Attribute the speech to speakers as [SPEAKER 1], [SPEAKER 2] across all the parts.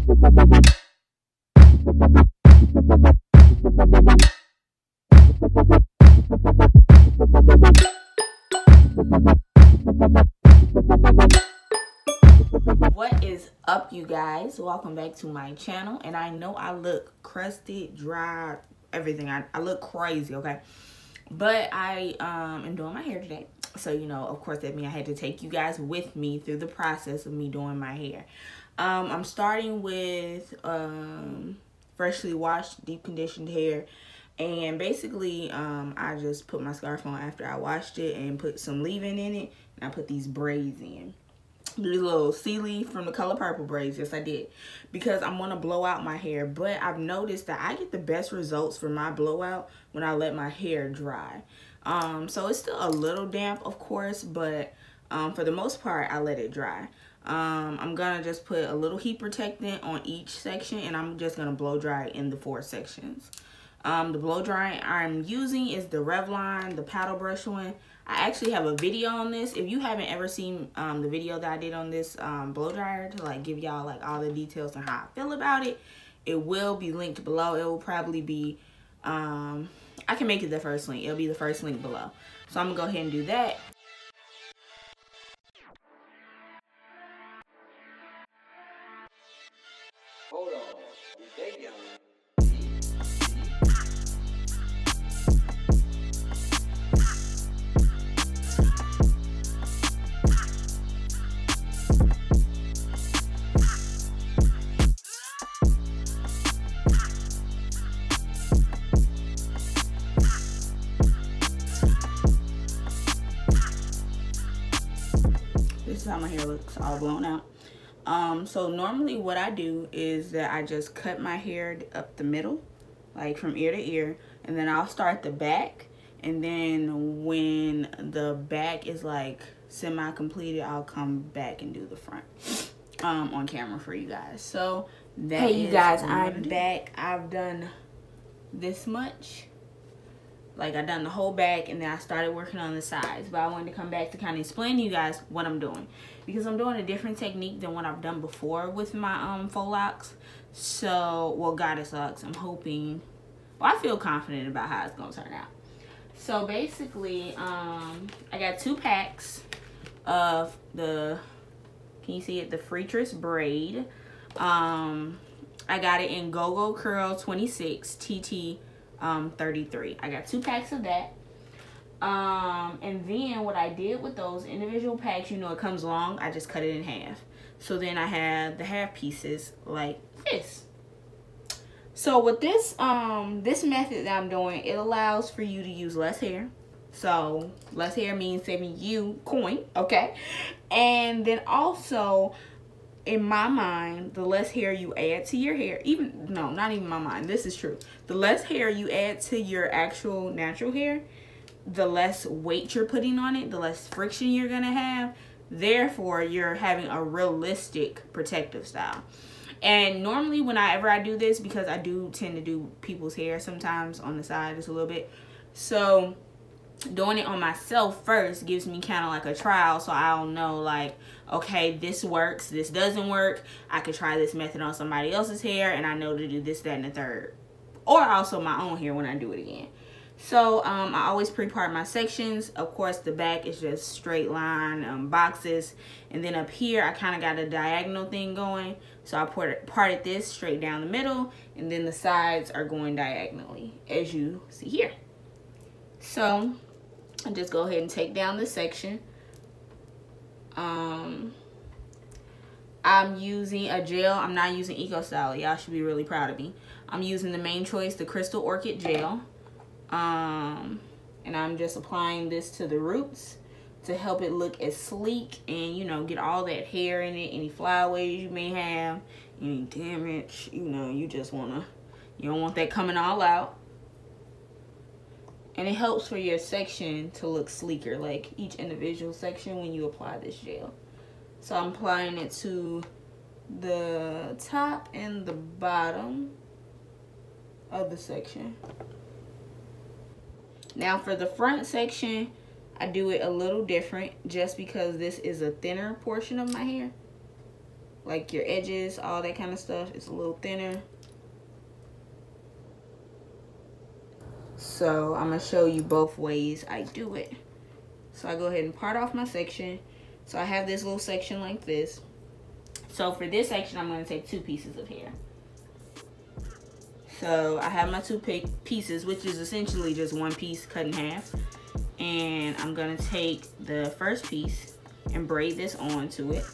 [SPEAKER 1] What is up, you guys? Welcome back to my channel. And I know I look crusty, dry, everything. I look crazy, okay? But I am doing my hair today. So, you know, of course, that means I had to take you guys with me through the process of me doing my hair. I'm starting with freshly washed, deep conditioned hair. And basically, I just put my scarf on after I washed it and put some leave-in in it. And I put these braids in. These little sea leaf from the color purple braids. Yes, I did. Because I'm going to blow out my hair. But I've noticed that I get the best results for my blowout when I let my hair dry. So it's still a little damp, of course. But for the most part, I let it dry. I'm going to just put a little heat protectant on each section. And I'm just going to blow dry in the 4 sections. The blow dry I'm using is the Revlon, the paddle brush one. I actually have a video on this. If you haven't ever seen the video that I did on this blow dryer to like give y'all like all the details on how I feel about it, it will be linked below. It will probably be, I can make it the first link. It'll be the first link below. So I'm gonna go ahead and do that.
[SPEAKER 2] Hold on, they young.
[SPEAKER 1] This is how my hair looks, all blown out. So normally what I do is that I just cut my hair up the middle, like from ear to ear, and then I'll start the back, and then when the back is like semi-completed, I'll come back and do the front on camera for you guys. So that hey you guys, I'm back. I've done this much. Like, I done the whole back, and then I started working on the sides. But I wanted to come back to kind of explain to you guys what I'm doing. Because I'm doing a different technique than what I've done before with my faux locks. So, well, goddess locks. I'm hoping, well, I feel confident about how it's going to turn out. So, basically, I got 2 packs of the, can you see it? The Freetress braid. I got it in Go-Go Curl 26 TT 33. I got 2 packs of that. And then what I did with those individual packs, you know, it comes long, I just cut it in half. So then I have the half pieces like this. So with this this method that I'm doing, it allows for you to use less hair. So less hair means saving you coin, okay? And then also, in my mind, the less hair you add to your hair, no, not even my mind, this is true. The less hair you add to your actual natural hair, the less weight you're putting on it, the less friction you're gonna have. Therefore, you're having a realistic protective style. And normally whenever I do this, because I do tend to do people's hair sometimes on the side just a little bit, so doing it on myself first gives me kind of like a trial, so I'll know like, okay, this works, this doesn't work. I could try this method on somebody else's hair, and I know to do this, that, and the third, or also my own hair when I do it again. So I always pre-part my sections. Of course, the back is just straight line boxes, and then up here I kind of got a diagonal thing going, so I parted this straight down the middle, and then the sides are going diagonally, as you see here. So I just go ahead and take down this section. I'm using a gel. I'm not using Eco Style. Y'all should be really proud of me. I'm using the Main Choice, the Crystal Orchid Gel. And I'm just applying this to the roots to help it look as sleek and, you know, get all that hair in it, any flyaways you may have, any damage, you know, you just wanna, you don't want that coming all out. And it helps for your section to look sleeker, like each individual section when you apply this gel. So I'm applying it to the top and the bottom of the section. Now for the front section, I do it a little different just because this is a thinner portion of my hair. like your edges, all that kind of stuff. It's a little thinner. So I'm gonna show you both ways I do it. So I go ahead and part off my section. So I have this little section like this. So for this section, I'm gonna take 2 pieces of hair. So I have my 2 pieces, which is essentially just 1 piece cut in half. And I'm gonna take the first piece and braid this onto it.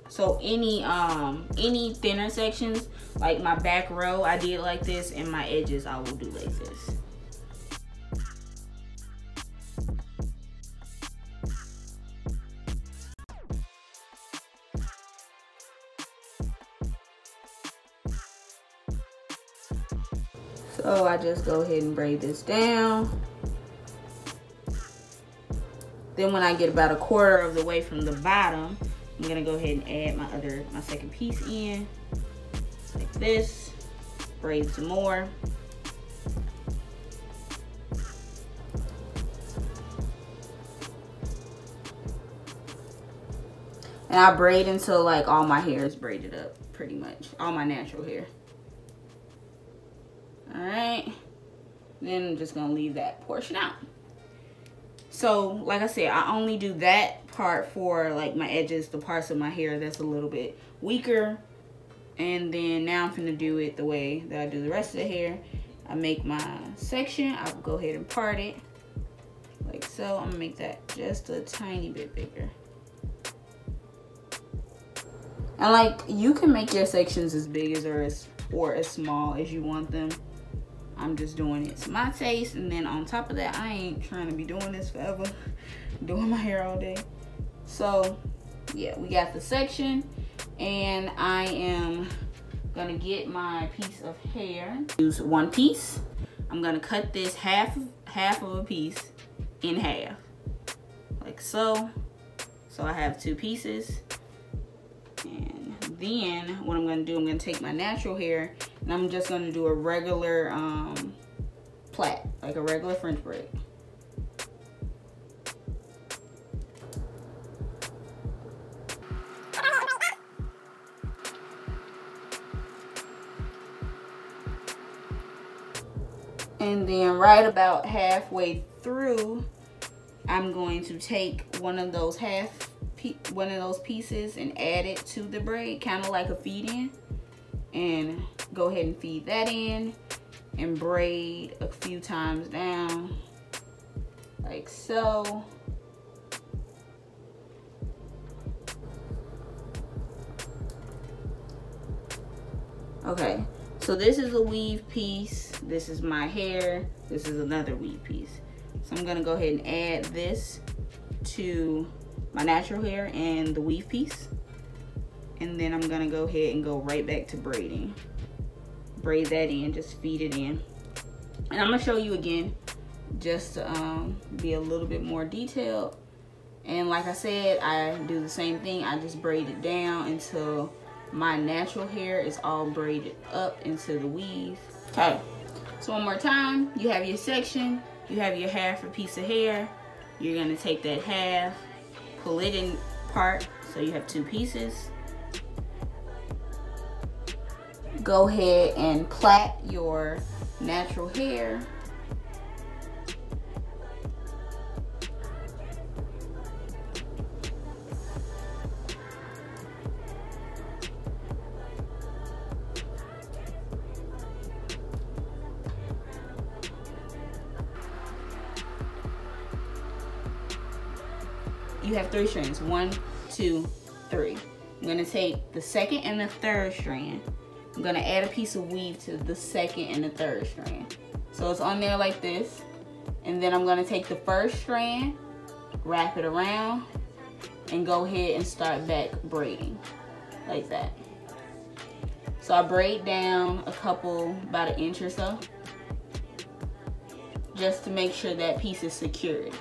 [SPEAKER 1] So any thinner sections, like my back row, I did like this, and my edges I will do like this. So I just go ahead and braid this down. Then when I get about 1/4 of the way from the bottom, I'm gonna go ahead and add my second piece in, like this, braid some more. And I braid until like all my hair is braided up, pretty much, all my natural hair. All right, then I'm just gonna leave that portion out. So like I said, I only do that part for like my edges, the parts of my hair that's a little bit weaker. And then now I'm gonna do it the way that I do the rest of the hair. I make my section, I'll go ahead and part it like so. I'm gonna make that just a tiny bit bigger. And like, you can make your sections as big as or as small as you want them. I'm just doing it to my taste. And then on top of that, I ain't trying to be doing this forever, doing my hair all day. So yeah, we got the section, and I am gonna get my piece of hair. Use 1 piece. I'm gonna cut this half of a piece in half, like so. So I have 2 pieces. And then what I'm gonna do, I'm gonna take my natural hair and I'm just gonna do a regular plait, like a regular French braid. And then right about halfway through, I'm going to take one of those pieces and add it to the braid, kind of like a feed in, and go ahead and feed that in and braid a few times down like so. Okay, so this is a weave piece, this is my hair, this is another weave piece. So I'm gonna go ahead and add this to my natural hair and the weave piece. And then I'm gonna go ahead and go right back to braiding. Braid that in, just feed it in. And I'm gonna show you again, just to be a little bit more detailed. And like I said, I do the same thing. I just braid it down until my natural hair is all braided up into the weave. Okay, so one more time, you have your section, you have your half a piece of hair. You're gonna take that half, pull it in part, so you have 2 pieces. Go ahead and plait your natural hair. You have 3 strands, 1, 2, 3. I'm gonna take the second and the third strand. I'm gonna add a piece of weave to the second and the third strand. So it's on there like this. And then I'm gonna take the first strand, wrap it around, and go ahead and start back braiding, like that. So I braid down about 1 inch or so, just to make sure that piece is secured.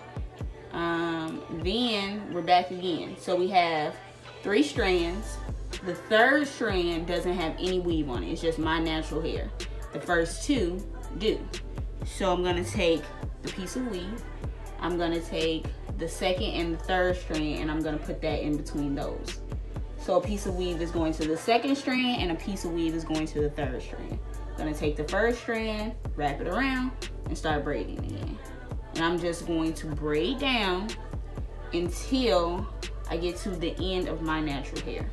[SPEAKER 1] Then we're back again. So we have 3 strands. The third strand doesn't have any weave on it. It's just my natural hair. The first 2 do. So I'm gonna take the piece of weave. I'm gonna take the second and the third strand, and I'm gonna put that in between those. So a piece of weave is going to the second strand and a piece of weave is going to the third strand. I'm gonna take the first strand, wrap it around, and start braiding again. And I'm just going to braid down until I get to the end of my natural hair.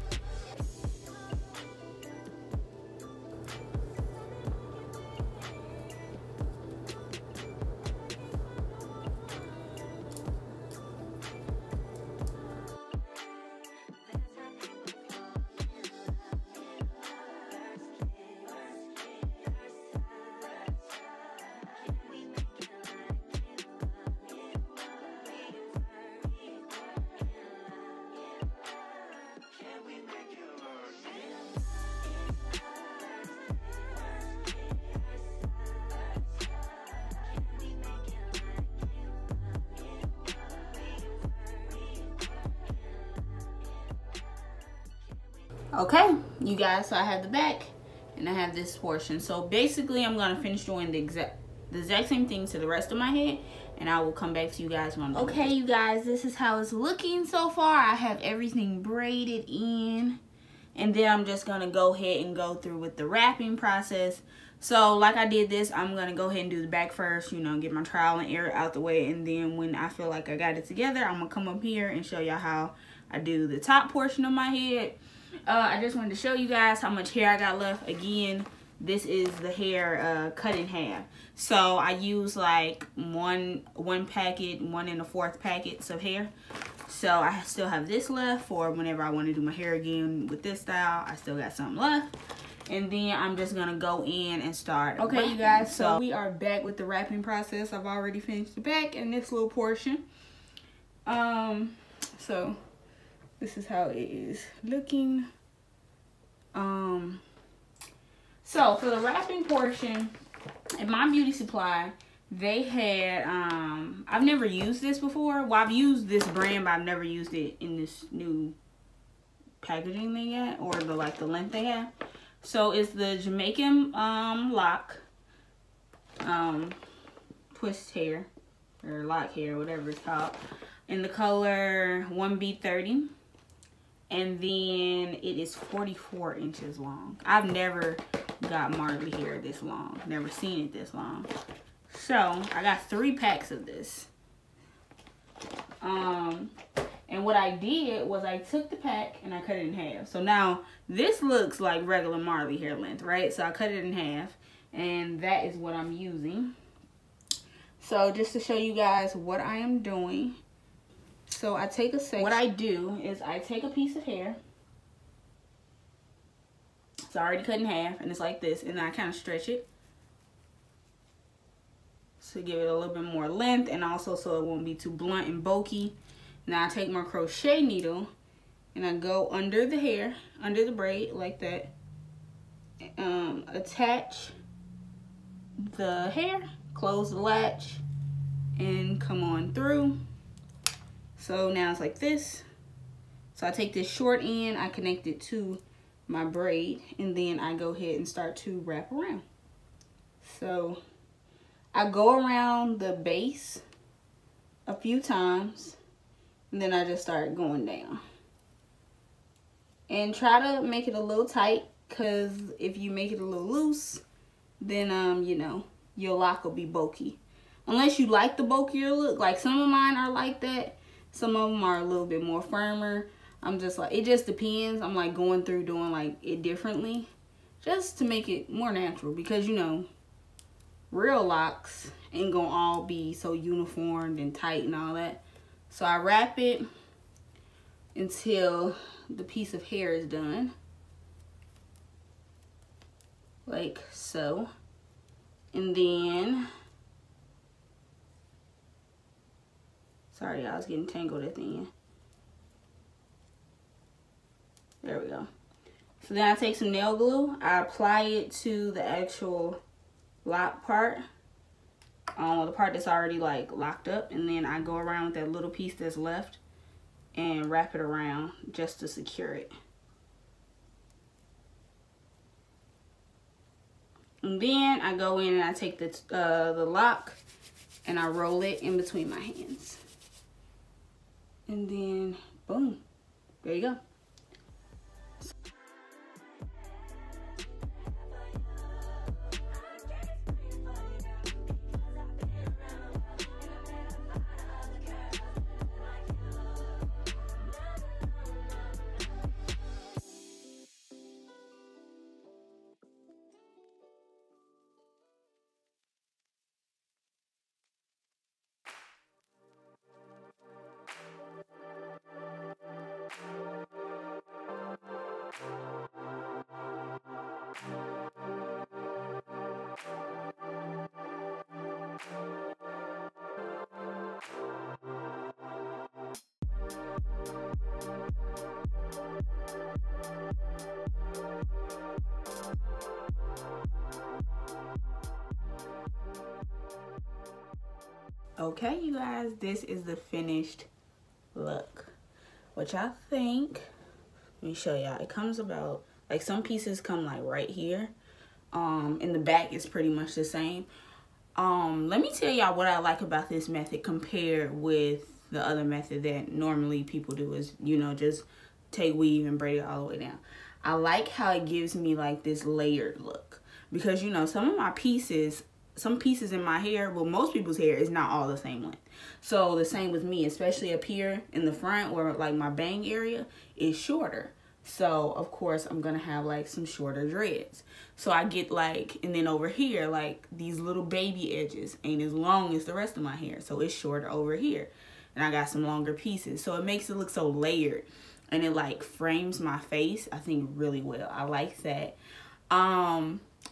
[SPEAKER 1] Okay, you guys, so I have the back and I have this portion. So basically I'm gonna finish doing the exact same thing to the rest of my head, and I will come back to you guys when I'm done. Okay, you guys, this is how it's looking so far. I have everything braided in, and then I'm just gonna go ahead and go through with the wrapping process. So like I did this, I'm gonna go ahead and do the back first, you know, get my trial and error out the way, and then when I feel like I got it together, I'm gonna come up here and show y'all how I do the top portion of my head. I just wanted to show you guys how much hair I got left. Again, this is the hair cut in half. So I use like one packet, 1 1/4 packets of hair. So I still have this left for whenever I want to do my hair again with this style. I still got something left. And then I'm just gonna go in and start. Okay, you guys, so we are back with the wrapping process. I've already finished the back and this little portion. So this is how it is looking. So for the wrapping portion, at my beauty supply, they had, I've never used this before. Well, I've used this brand, but I've never used it in this new packaging they got, or the length they have. So it's the Jamaican lock twist hair, or lock hair, whatever it's called, in the color 1B30. And then it is 44 inches long. I've never got Marley hair this long. Never seen it this long. So I got 3 packs of this. And what I did was I took the pack and I cut it in half. So now this looks like regular Marley hair length, right? So I cut it in half, and that is what I'm using. So just to show you guys what I am doing. So I take a section. What I do is I take a piece of hair. It's already cut in half, and it's like this, and then I kind of stretch it to give it a little bit more length, and also so it won't be too blunt and bulky. Now I take my crochet needle and I go under the hair, under the braid like that. Attach the hair, close the latch, and come on through. So now it's like this. So I take this short end, I connect it to my braid, and then I go ahead and start to wrap around. So I go around the base a few times, and then I just start going down. And try to make it a little tight, because if you make it a little loose, then you know, your lock will be bulky. Unless you like the bulkier look. Like some of mine are like that. Some of them are a little bit more firmer. I'm just like, it just depends. I'm like going through doing like it differently, just to make it more natural, because you know, real locks ain't gonna all be so uniformed and tight and all that. So I wrap it until the piece of hair is done, like so. And then, sorry, I was getting tangled at the end. There we go. So then I take some nail glue. I apply it to the actual lock part, the part that's already like locked up, and then I go around with that little piece that's left and wrap it around just to secure it. And then I go in and I take the lock and I roll it in between my hands. And then, boom, there you go. Okay, you guys, this is the finished look. What y'all think? Let me show y'all. It comes about, like, some pieces come like right here. In the back is pretty much the same. Let me tell y'all what I like about this method compared with the other method that normally people do is, you know, just take weave and braid it all the way down. I like how it gives me like this layered look because, you know, some pieces in my hair, well, most people's hair is not all the same length. So the same with me, especially up here in the front where like my bang area is shorter. So of course I'm gonna have like some shorter dreads. So I get like, and then over here, like these little baby edges ain't as long as the rest of my hair. So it's shorter over here. And I got some longer pieces. So it makes it look so layered. And it like frames my face, I think, really well. I like that.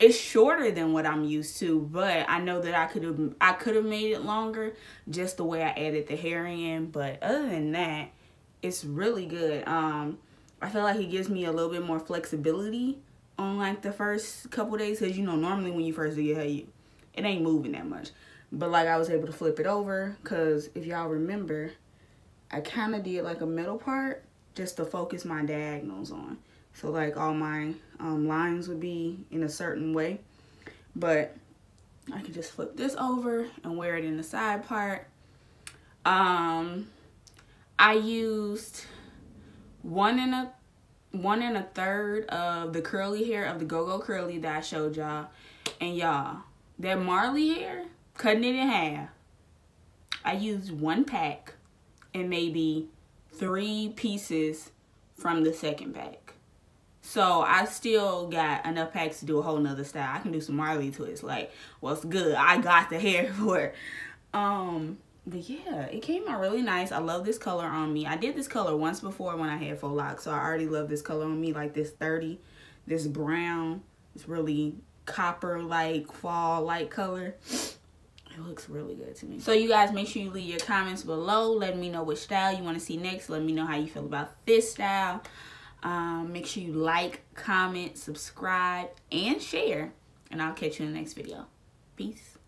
[SPEAKER 1] It's shorter than what I'm used to, but I know that I could have made it longer just the way I added the hair in. But other than that, it's really good. I feel like it gives me a little bit more flexibility on like the first couple days, because you know normally when you first do your hair, it ain't moving that much. But like I was able to flip it over, because if y'all remember, I kind of did like a middle part just to focus my diagonals on. So like all my lines would be in a certain way. But I can just flip this over and wear it in the side part. I used 1 1/3 of the curly hair of the Go-Go Curly that I showed y'all. And y'all, that Marley hair, cutting it in half, I used 1 pack and maybe 3 pieces from the second pack. So I still got enough packs to do a whole nother style. I can do some Marley twists. Like, what's good? I got the hair for it. But yeah, it came out really nice. I love this color on me. I did this color once before when I had faux locks. So I already love this color on me. Like this 30, this brown. It's really copper-like, fall-like color. It looks really good to me. So you guys, make sure you leave your comments below. Let me know which style you want to see next. Let me know how you feel about this style. Make sure you like, comment, subscribe, and share. And I'll catch you in the next video. Peace.